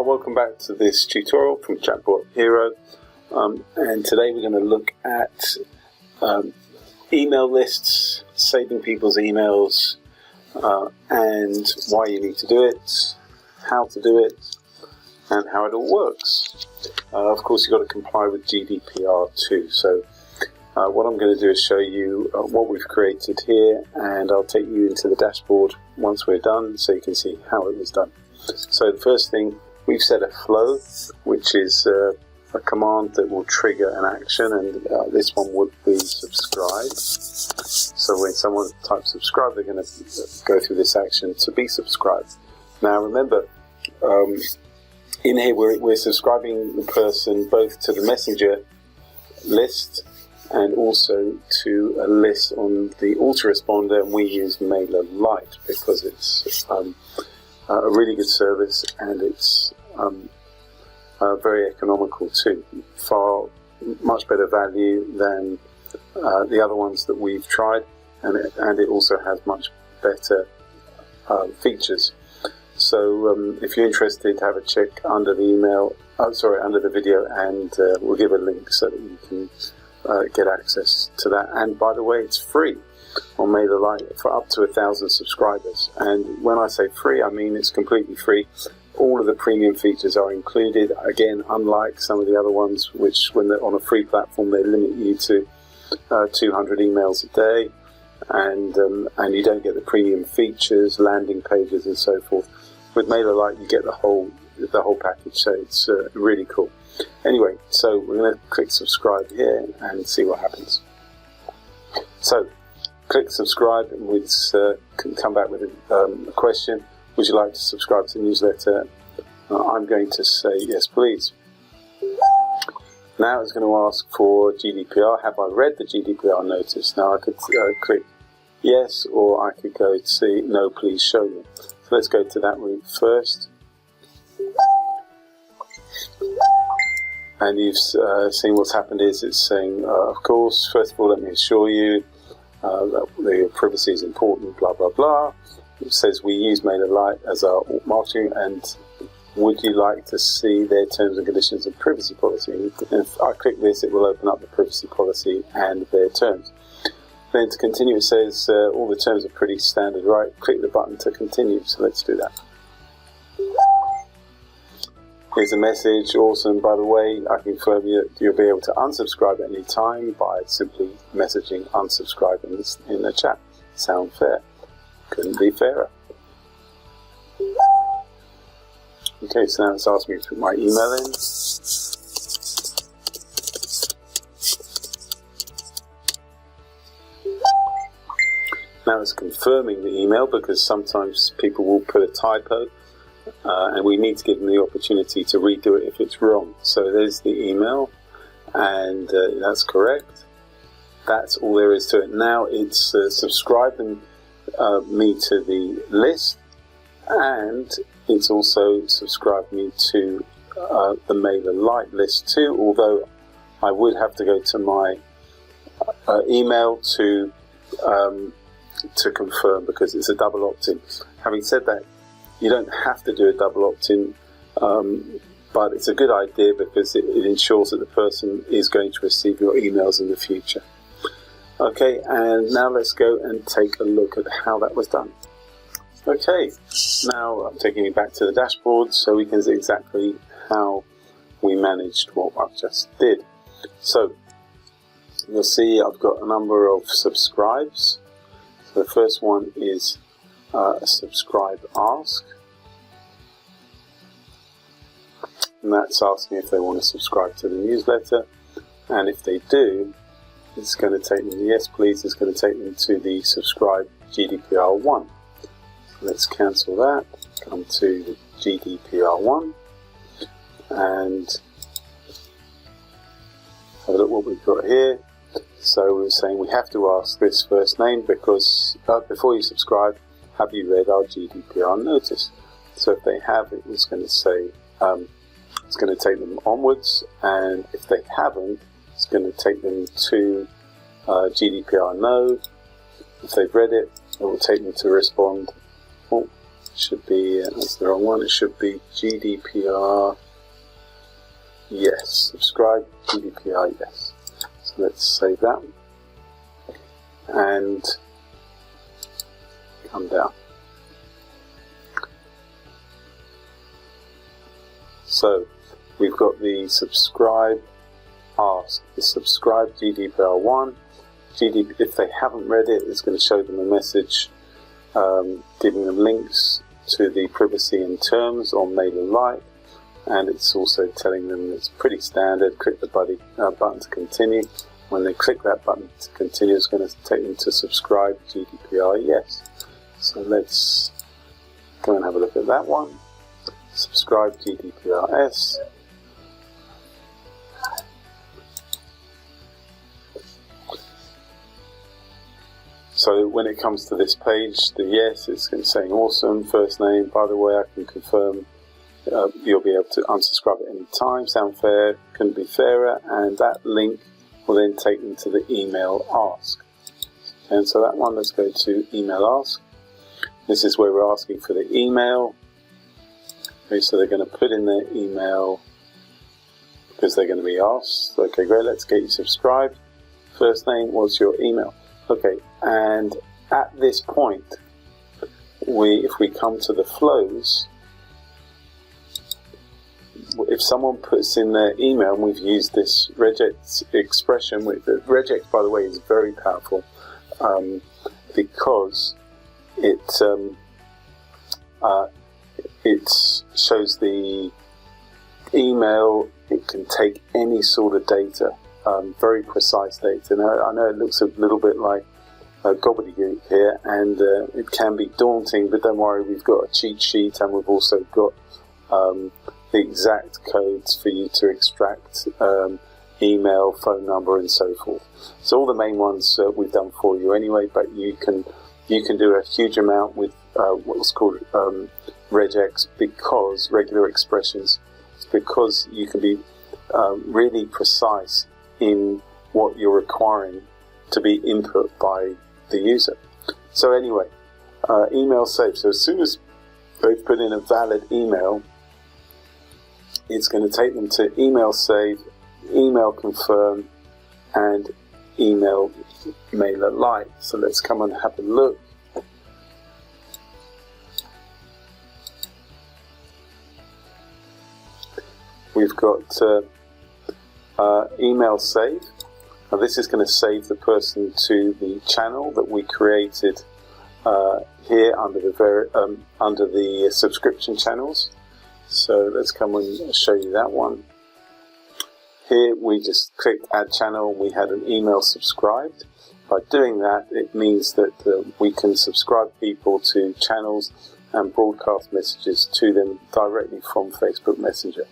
Welcome back to this tutorial from ChatBotHero, and today we're going to look at email lists, saving people's emails, and why you need to do it, how to do it, and how it all works. Of course, you've got to comply with GDPR too, so what I'm going to do is show you what we've created here, and I'll take you into the dashboard once we're done so you can see how it was done. So the first thing, we've set a flow, which is a command that will trigger an action, and this one would be subscribe. So when someone types subscribe, they're going to go through this action to be subscribed. Now remember, in here we're subscribing the person both to the messenger list and also to a list on the Autoresponder, and we use MailerLite because it's a really good service, and it's very economical too. Much better value than the other ones that we've tried, and it also has much better features. So if you're interested, have a check under the email. Under the video, and we'll give a link so that you can get access to that. And by the way, it's free on MailerLite for up to 1,000 subscribers. And when I say free, I mean it's completely free. All of the premium features are included. Again, unlike some of the other ones, which when they're on a free platform, they limit you to 200 emails a day, and you don't get the premium features, landing pages, and so forth. With MailerLite, you get the whole package, so it's really cool. Anyway, so we're going to click subscribe here and see what happens. So click subscribe, and we can come back with a question. Would you like to subscribe to the newsletter? I'm going to say yes, please. Now it's going to ask for GDPR. Have I read the GDPR notice? Now I could click yes, or I could go to see no, please show me. So let's go to that route first. And you've seen what's happened is it's saying, of course, first of all, let me assure you that the privacy is important, blah, blah, blah. It says we use MailerLite as our marketing, and would you like to see their terms and conditions and privacy policy? And if I click this, it will open up the privacy policy and their terms. Then to continue, it says all the terms are pretty standard, right? Click the button to continue, so let's do that. Here's a message, awesome. By the way, I confirm you'll be able to unsubscribe at any time by simply messaging unsubscribe in the chat. Sound fair? Couldn't be fairer. Okay, so now it's asked me to put my email in. Now it's confirming the email, because sometimes people will put a typo, and we need to give them the opportunity to redo it if it's wrong. So there's the email, and that's correct. That's all there is to it. Now it's subscribing me to the list, and it's also subscribed me to the MailerLite list too, although I would have to go to my email to confirm, because it's a double opt-in. Having said that, you don't have to do a double opt-in, but it's a good idea because it ensures that the person is going to receive your emails in the future. Okay, and now let's go and take a look at how that was done. Okay, now I'm taking you back to the dashboard so we can see exactly how we managed what I just did. So you'll see I've got a number of subscribes. So the first one is a subscribe ask, and that's asking if they want to subscribe to the newsletter, and if they do, it's going to take them, yes please, it's going to take them to the subscribe GDPR 1. So let's cancel that, come to the GDPR 1, and have a look what we've got here. So we're saying we have to ask this first name, because before you subscribe, have you read our GDPR notice? So if they have, it's going to say, it's going to take them onwards, and if they haven't, it's going to take them to GDPR no. If they've read it, it will take them to respond. Oh, should be, that's the wrong one, it should be GDPR, yes, subscribe, GDPR, yes. So let's save that and come down. So we've got the subscribe, ask, the subscribe GDPR 1. If they haven't read it, it's going to show them a message giving them links to the privacy and terms on MailerLite, and it's also telling them it's pretty standard. Click the button to continue. When they click that button to continue, it's going to take them to subscribe GDPR yes. So let's go and have a look at that one. Subscribe GDPR yes. So when it comes to this page, the yes, it's saying awesome, first name, by the way, I can confirm you'll be able to unsubscribe at any time, sound fair, couldn't be fairer, and that link will then take them to the email ask. And so that one, let's go to email ask. This is where we're asking for the email. Okay, so they're going to put in their email because they're going to be asked. Okay, great, let's get you subscribed. First name, what's your email? Okay, and at this point, if we come to the flows, if someone puts in their email, and we've used this regex expression, regex, by the way, is very powerful because it shows the email, it can take any sort of data. Very precise data. Now, I know it looks a little bit like gobbledygook here, and it can be daunting, but don't worry, we've got a cheat sheet, and we've also got the exact codes for you to extract email, phone number, and so forth. So all the main ones we've done for you anyway, but you can do a huge amount with what's called regex, because regular expressions, because you can be really precise in what you're requiring to be input by the user. So anyway, email save. So as soon as they've put in a valid email, it's going to take them to email save, email confirm, and email MailerLite. So let's come and have a look. We've got email save. Now this is going to save the person to the channel that we created here under the subscription channels. So let's come and show you that one. Here we just clicked add channel, we had an email subscribed. By doing that, it means that we can subscribe people to channels and broadcast messages to them directly from Facebook Messenger.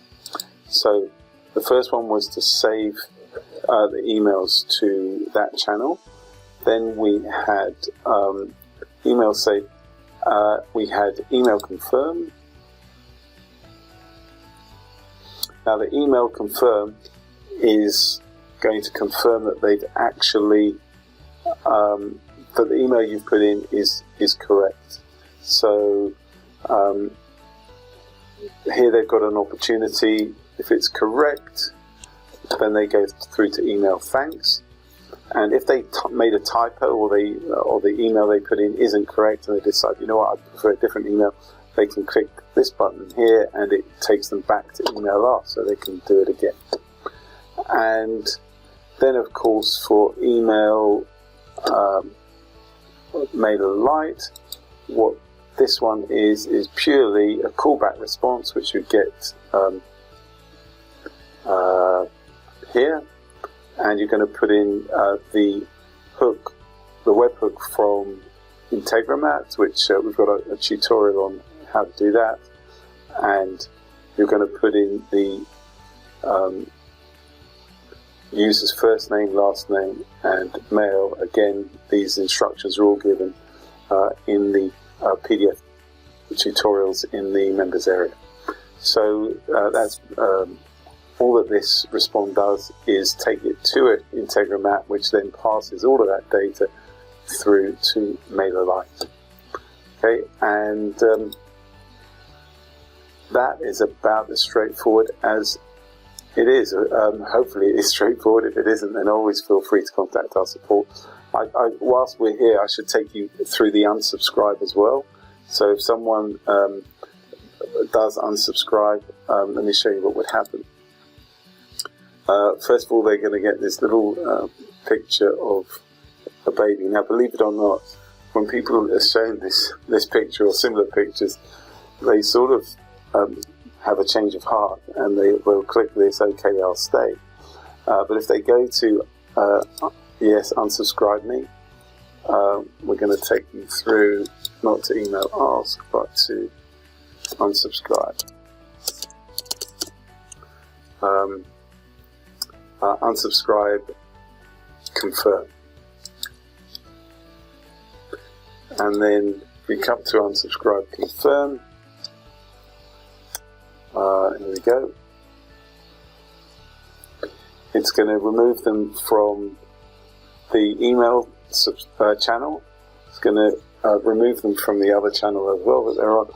So the first one was to save the emails to that channel. Then we had email save. We had email confirm. Now the email confirm is going to confirm that they've actually that the email you've put in is correct. So here they've got an opportunity. If it's correct, then they go through to email thanks. And if they made a typo, or the email they put in isn't correct, and they decide, you know what, I prefer a different email, they can click this button here, and it takes them back to email ask, so they can do it again. And then, of course, for email MailerLite, what this one is purely a callback response, which you get here, and you're going to put in the hook, the webhook from Integromat, which we've got a tutorial on how to do that, and you're going to put in the user's first name, last name, and mail. Again, these instructions are all given in the PDF tutorials in the members area. So that's all that this Respond does is take it to Integromat, which then passes all of that data through to MailerLite. Okay, and that is about as straightforward as it is. Hopefully it is straightforward. If it isn't, then always feel free to contact our support. Whilst we're here, I should take you through the unsubscribe as well. So if someone does unsubscribe, let me show you what would happen. First of all, they're going to get this little picture of a baby. Now, believe it or not, when people are shown this picture or similar pictures, they sort of have a change of heart, and they will click this, okay, I'll stay. But if they go to yes, unsubscribe me, we're going to take you through, not to email ask, but to unsubscribe. Unsubscribe, confirm. And then we come to unsubscribe, confirm. Here we go. It's going to remove them from the email channel. It's going to remove them from the other channel as well that they're on.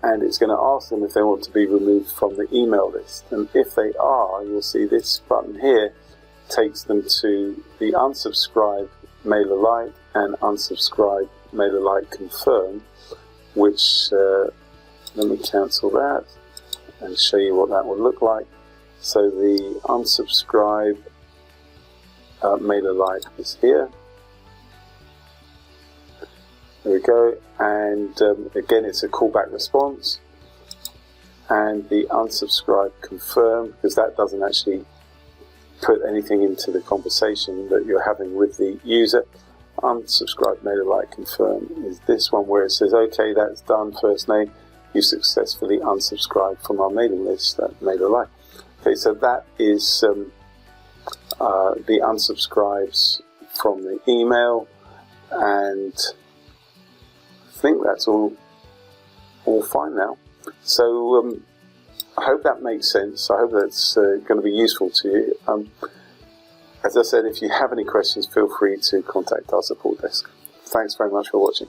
And it's going to ask them if they want to be removed from the email list. And if they are, you'll see this button here takes them to the unsubscribe MailerLite and unsubscribe MailerLite confirm, which let me cancel that and show you what that would look like. So the unsubscribe MailerLite is here. There we go, and again it's a callback response, and the unsubscribe confirm, because that doesn't actually put anything into the conversation that you're having with the user. Unsubscribe MailerLite confirm is this one where it says, okay, that's done, first name, you successfully unsubscribed from our mailing list at MailerLite. Okay, so that is the unsubscribes from the email, and I think that's all fine now. So I hope that makes sense. I hope that's going to be useful to you. As I said, if you have any questions, feel free to contact our support desk. Thanks very much for watching.